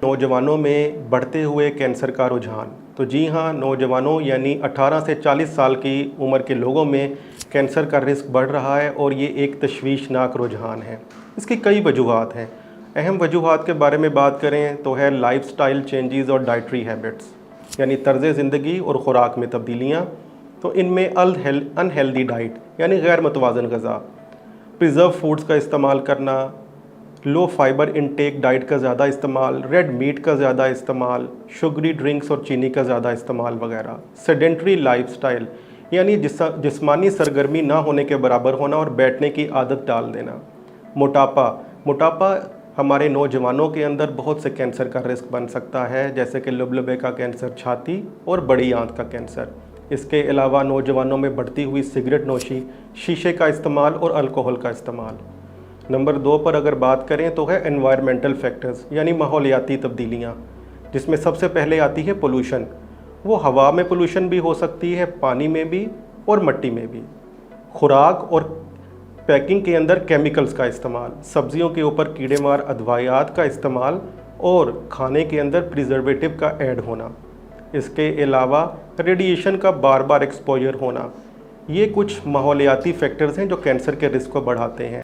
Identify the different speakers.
Speaker 1: नौजवानों में बढ़ते हुए कैंसर का रुझान। तो जी हाँ, नौजवानों यानी 18 से 40 साल की उम्र के लोगों में कैंसर का रिस्क बढ़ रहा है और ये एक तशवीशनाक रुझान है। इसकी कई वजूहात हैं। अहम वजूहात के बारे में बात करें तो है लाइफस्टाइल चेंजेस और डाइटरी हैबिट्स, यानी तर्ज़ ज़िंदगी और ख़ुराक में तब्दीलियाँ। तो इनमें अनहेल्दी डाइट यानी गैर मुतवाज़न ग़िज़ा, प्रिजर्व फूड्स का इस्तेमाल करना, लो फाइबर इनटेक डाइट का ज़्यादा इस्तेमाल, रेड मीट का ज़्यादा इस्तेमाल, शुगरी ड्रिंक्स और चीनी का ज़्यादा इस्तेमाल वगैरह, सेडेंट्री लाइफस्टाइल यानी जिस्मानी सरगर्मी ना होने के बराबर होना और बैठने की आदत डाल देना, मोटापा हमारे नौजवानों के अंदर बहुत से कैंसर का रिस्क बन सकता है, जैसे कि लबलबे का कैंसर, छाती और बड़ी आंत का कैंसर। इसके अलावा नौजवानों में बढ़ती हुई सिगरेट नोशी, शीशे का इस्तेमाल और अल्कोहल का इस्तेमाल। नंबर 2 पर अगर बात करें तो है एनवायरमेंटल फैक्टर्स यानी माहौलियाती तब्दीलियाँ, जिसमें सबसे पहले आती है पोल्यूशन। वो हवा में पोल्यूशन भी हो सकती है, पानी में भी और मिट्टी में भी। खुराक और पैकिंग के अंदर केमिकल्स का इस्तेमाल, सब्जियों के ऊपर कीड़ेमार अदवायात का इस्तेमाल और खाने के अंदर प्रिजर्वेटिव का ऐड होना। इसके अलावा रेडिएशन का बार बार एक्सपोजर होना। ये कुछ माहौलियाती फैक्टर्स हैं जो कैंसर के रिस्क को बढ़ाते हैं।